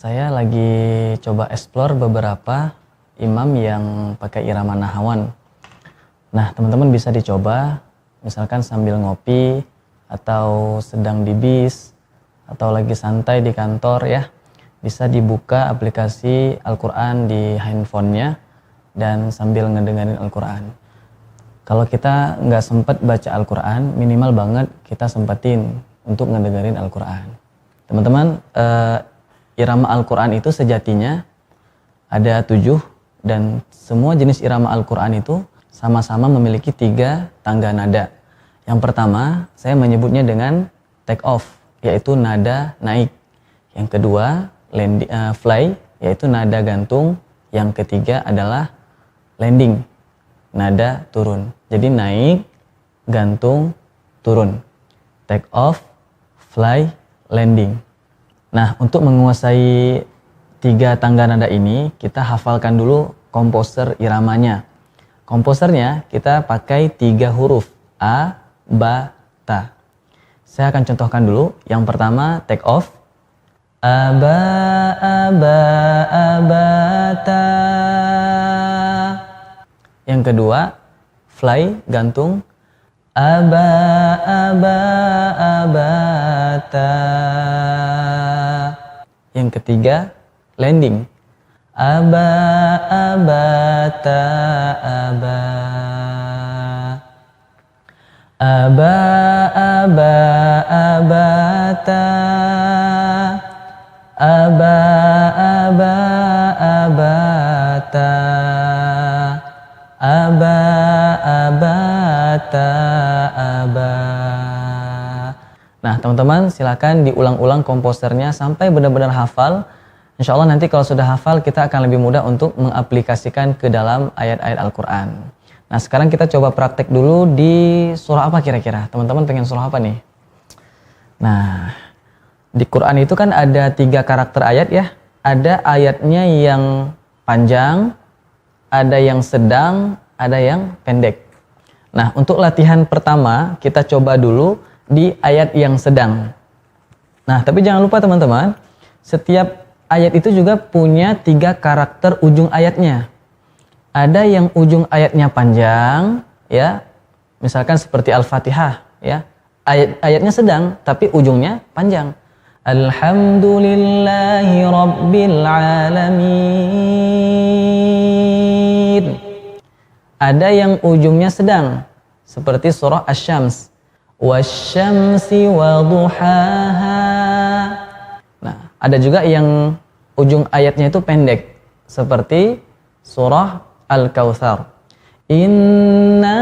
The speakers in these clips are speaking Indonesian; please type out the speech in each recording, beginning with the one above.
Saya lagi coba explore beberapa imam yang pakai irama nahawan. Nah, teman-teman bisa dicoba, misalkan sambil ngopi, atau sedang di bis, atau lagi santai di kantor ya. Bisa dibuka aplikasi Al-Quran di handphonenya, dan sambil ngedengerin Al-Quran. Kalau kita nggak sempat baca Al-Quran, minimal banget kita sempetin untuk ngedengerin Al-Quran. Teman-teman, irama Al-Quran itu sejatinya ada 7, dan semua jenis irama Al-Quran itu sama-sama memiliki 3 tangga nada. Yang pertama, saya menyebutnya dengan take off, yaitu nada naik. Yang kedua, fly, yaitu nada gantung. Yang ketiga adalah landing, nada turun. Jadi naik, gantung, turun. Take off, fly, landing. Nah, untuk menguasai 3 tangga nada ini, kita hafalkan dulu komposer iramanya. Komposernya kita pakai 3 huruf, A, Ba, Ta. Saya akan contohkan dulu. Yang pertama, take off. Aba, aba, abata. Yang kedua, fly, gantung. Aba, aba, abata. Yang ketiga, landing. Aba, abata, aba. Aba, aba, abata. Aba, aba, abata. Aba, abata, aba. Nah, teman-teman silakan diulang-ulang komposernya sampai benar-benar hafal. Insya Allah nanti kalau sudah hafal, kita akan lebih mudah untuk mengaplikasikan ke dalam ayat-ayat Al-Quran. Nah, sekarang kita coba praktek dulu di surah apa kira-kira? Teman-teman pengen surah apa nih? Nah, di Quran itu kan ada 3 karakter ayat ya. Ada ayatnya yang panjang, ada yang sedang, ada yang pendek. Nah, untuk latihan pertama, kita coba dulu di ayat yang sedang. Nah, tapi jangan lupa teman-teman, setiap ayat itu juga punya 3 karakter ujung ayatnya. Ada yang ujung ayatnya panjang, ya, misalkan seperti Al-Fatihah, ya, ayatnya sedang, tapi ujungnya panjang. Alhamdulillahi Rabbil Alamin. Ada yang ujungnya sedang, seperti surah Asy-Syams. Wasyamsi waduhaha. Nah, ada juga yang ujung ayatnya itu pendek, seperti surah Al-Kautsar. Inna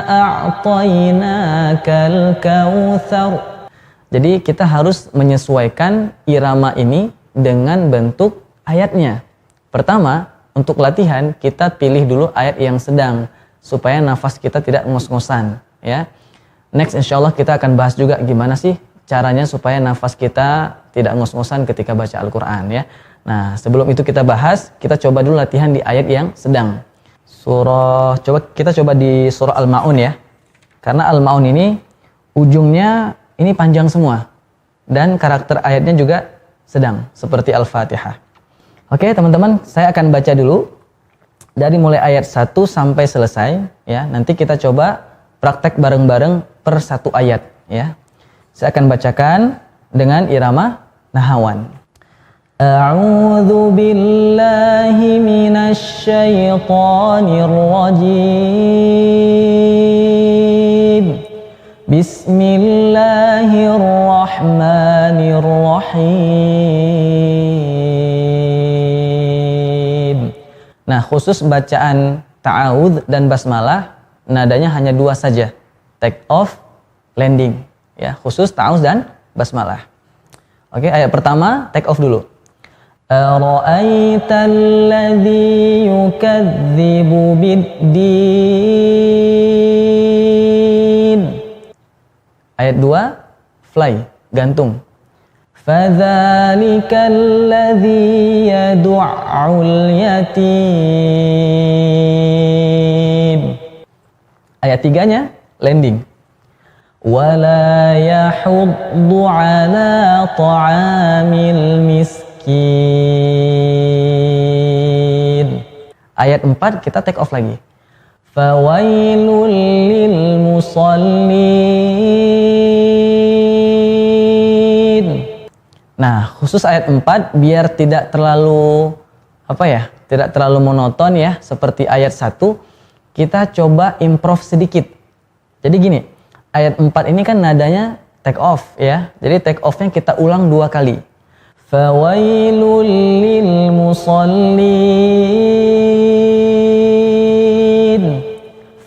a'tainakal kautsar. Jadi kita harus menyesuaikan irama ini dengan bentuk ayatnya. Pertama, untuk latihan kita pilih dulu ayat yang sedang supaya nafas kita tidak ngos-ngosan, ya. Next insyaallah kita akan bahas juga gimana sih caranya supaya nafas kita tidak ngos-ngosan ketika baca Al-Quran, ya. Nah, sebelum itu kita bahas, kita coba dulu latihan di ayat yang sedang. Kita coba di surah Al-Ma'un ya. Karena Al-Ma'un ini ujungnya ini panjang semua dan karakter ayatnya juga sedang seperti Al-Fatihah. Oke, teman-teman, saya akan baca dulu dari mulai ayat 1 sampai selesai ya. Nanti kita coba praktek bareng-bareng per 1 ayat ya. Saya akan bacakan dengan irama nahawan. A'udzu billahi minasy syaithanir rajim. Bismillahirrahmanirrahim. Nah, khusus bacaan ta'awudz dan basmalah nadanya hanya 2 saja. Take off, landing. Ya, khusus ta'awudz dan basmalah. Oke, ayat pertama take off dulu. Ara'aital ladzi yukadzibu biddin. Ayat 2 fly, gantung. Fadzalikal ladzi yad'ul yatim. Ayat 3-nya landing. ولا يحض على طعام المسكين. Ayat 4 kita take off lagi. Fawailul lil musallin. Nah, khusus ayat 4 biar tidak terlalu tidak terlalu monoton ya seperti ayat 1, kita coba improve sedikit. Jadi gini, ayat 4 ini kan nadanya take off ya. Jadi take off-nya kita ulang 2 kali. Fawailul lil musallin.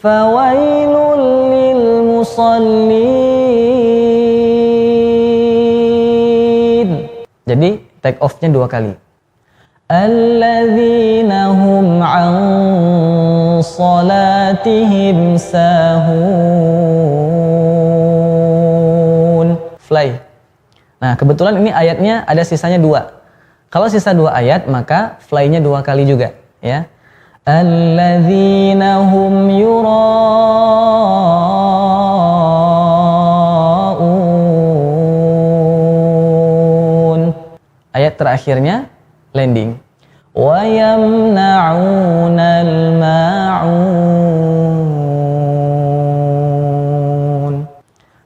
Fawailul lil musallin. Jadi take off-nya 2 kali. Alladzina hum an salatihim sahun. Fly. Nah, kebetulan ini ayatnya ada sisanya 2. Kalau sisa 2 ayat, maka fly-nya 2 kali juga, ya. Alladzina hum yura'un. Ayat terakhirnya landing. Wa yamna'unal ma'un.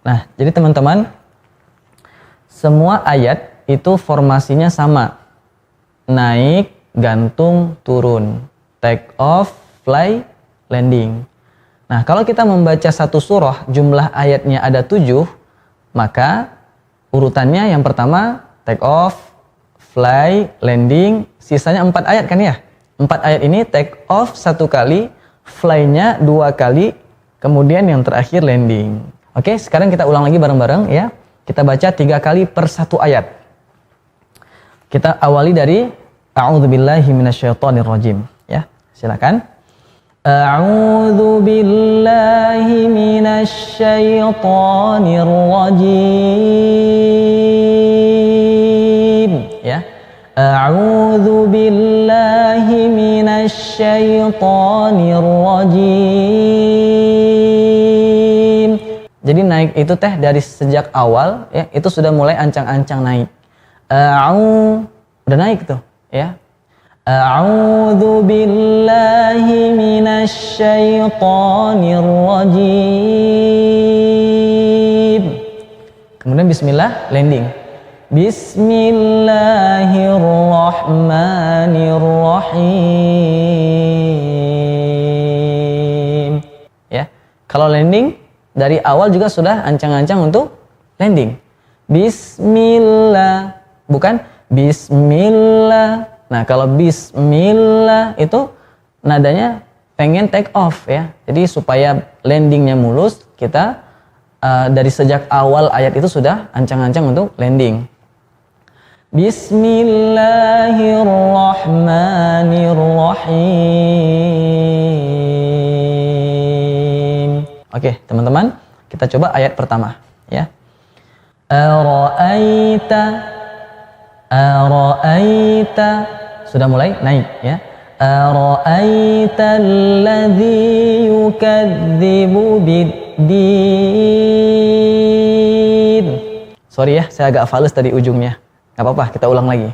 Nah, jadi teman-teman, semua ayat itu formasinya sama. Naik, gantung, turun. Take off, fly, landing. Nah, kalau kita membaca satu surah, jumlah ayatnya ada 7, maka urutannya yang pertama take off, fly, landing, sisanya 4 ayat kan ya? 4 ayat ini take off 1 kali, fly-nya 2 kali, kemudian yang terakhir landing. Oke, sekarang kita ulang lagi bareng-bareng ya. Kita baca 3 kali per 1 ayat. Kita awali dari A'udzubillahi minasyaitonirrajim ya. Silakan. A'udzubillahi minasyaitonirrajim ya. A'udzubillahi minasyaitonirrajim. Jadi naik itu teh dari sejak awal ya, itu sudah mulai ancang-ancang naik. Udah naik tuh ya. A'udzu billahi minasyaitonir rajim. Kemudian bismillah, landing. Bismillahirrahmanirrahim. Ya. Kalau landing dari awal juga sudah ancang-ancang untuk landing. Bismillah, bukan bismillah. Nah, kalau bismillah itu nadanya pengen take off ya. Jadi supaya landingnya mulus, kita dari sejak awal ayat itu sudah ancang-ancang untuk landing. Bismillahirrahmanirrahim. Oke, teman-teman, kita coba ayat pertama ya. Ara'aita sudah mulai naik ya. Ara'aita alladhi yukadzibu biddin. Sorry ya, saya agak fales tadi ujungnya. Gak apa-apa, kita ulang lagi.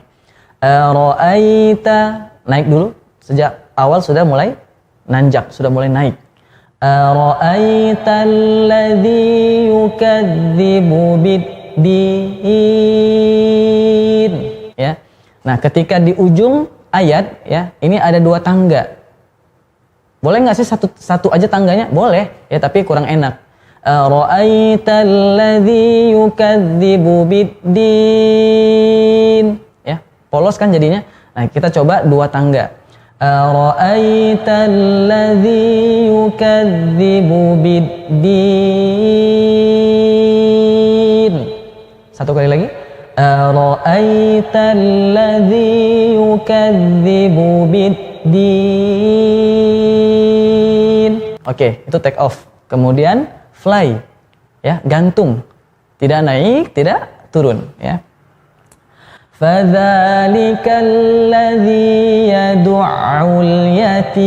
Ara'aita, naik dulu. Sejak awal sudah mulai nanjak, sudah mulai naik. Ara'aita alladhi yukadzibu biddin. Ya. Nah, ketika di ujung ayat ya, ini ada 2 tangga. Boleh nggak sih satu aja tangganya? Boleh, ya tapi kurang enak. Ra'aital ladzi yukadzibu biddin. Ya, polos kan jadinya. Nah, kita coba 2 tangga. Ra'aital ladzi yukadzibu biddin. Satu kali lagi. Ra'aital ladzi yukadzibu biddin. Oke, itu take off. Kemudian fly. Ya, gantung. Tidak naik, tidak turun, ya. Fadzalikal ladzi yad'ul yatim.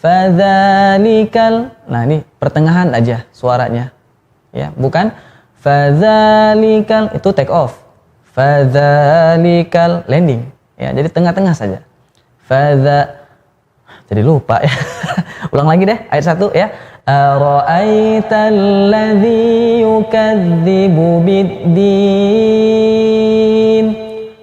Fadzalikal. Nah, ini pertengahan aja suaranya. Ya, bukan fadzalikal itu take off. Fadzalikal landing. Ya, jadi tengah-tengah saja. Jadi lupa ya. Ulang lagi deh ayat 1 ya. Ara'aital ladzi yukadzibu biddin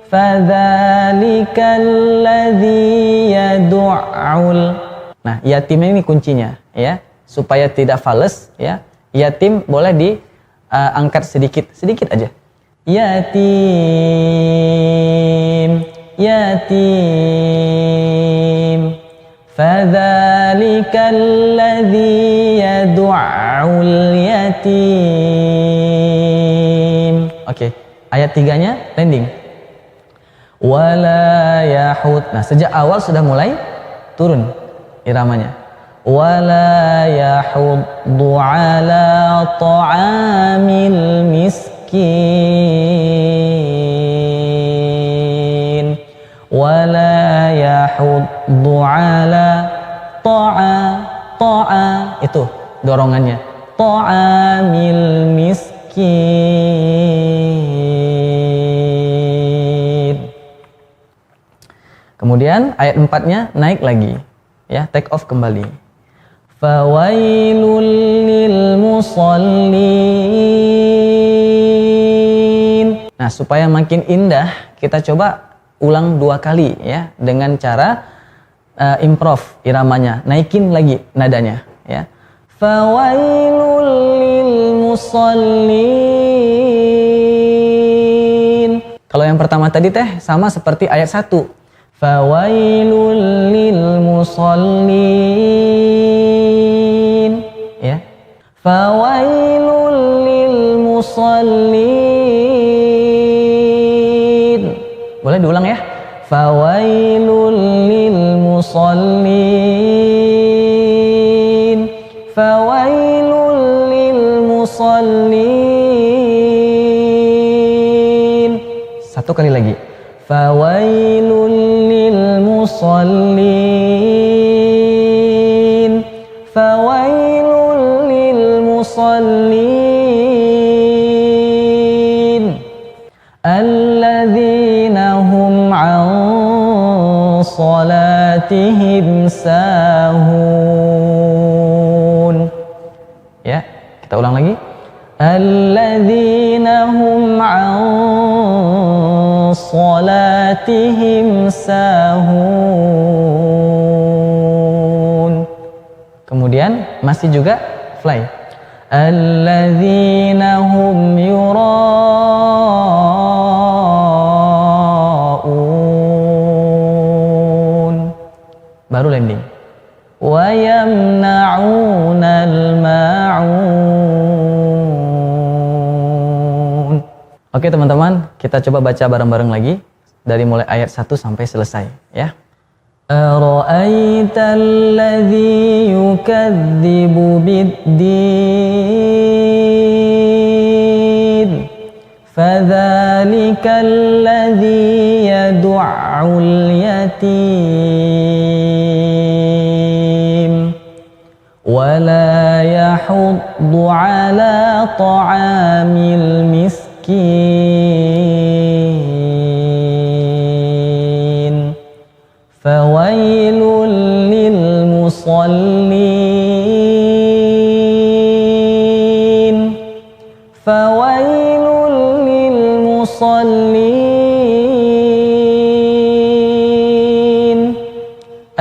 fadzalikal ladzi yad'ul. Nah, yatim ini kuncinya ya, supaya tidak fales ya. Yatim boleh diangkat sedikit aja. Yatim, yatim. Fadzalikal ladzi yad'ul yatim. Oke, ayat 3-nya landing. Wala yahud. Nah, sejak awal sudah mulai turun iramanya. Wala yahuddu ala ta'amil miskin. Wala yahuddu ala ta'a itu dorongannya. Ta'amil miskin. Kemudian ayat 4-nya naik lagi. Ya, take off kembali. Fawailul lil musallin. Nah, supaya makin indah, kita coba ulang 2 kali ya, dengan cara improve iramanya, naikin lagi nadanya ya. Fawailul lil musallin. Kalau yang pertama tadi teh sama seperti ayat 1. Fawailul lil musallin ya. Fawailul lil musallin. Boleh diulang ya. Fawailul lil musallin. Fawailul lil musallin. Satu kali lagi. Fawailul lil musallin. Fawailul lil musallin. Alladzina hum an salatihim sahun. Ya, kita ulang lagi. Alladzina hum an salatihim sahun. Kemudian masih juga fly. Alladzina hum yura'un. Baru landing. Wa yamna'unal ma'un. Oke teman-teman, kita coba baca bareng-bareng lagi dari mulai ayat 1 sampai selesai ya. Ara'aital ladzi yukadzibu biddin fadzalikal ladzi yad'ul yatim wala yahuddu ala ta'amil miskin. Fawailul lil musallin. Fawailul lil musallin.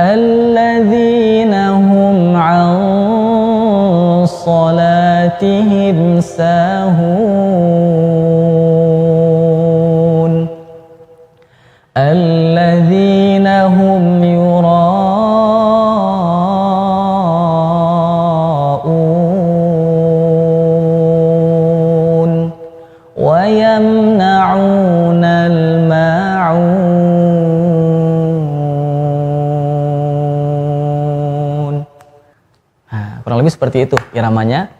Alladzina hum an salatihim sahun. Alladzina hum yura'un wa yamna'unal ma'un. Nah, kurang lebih seperti itu iramanya.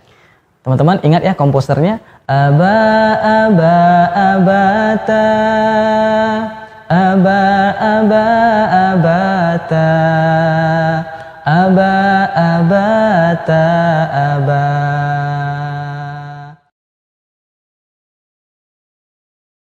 Teman-teman ingat ya komposernya. Aba aba abata. Aba aba abata. Aba abata aba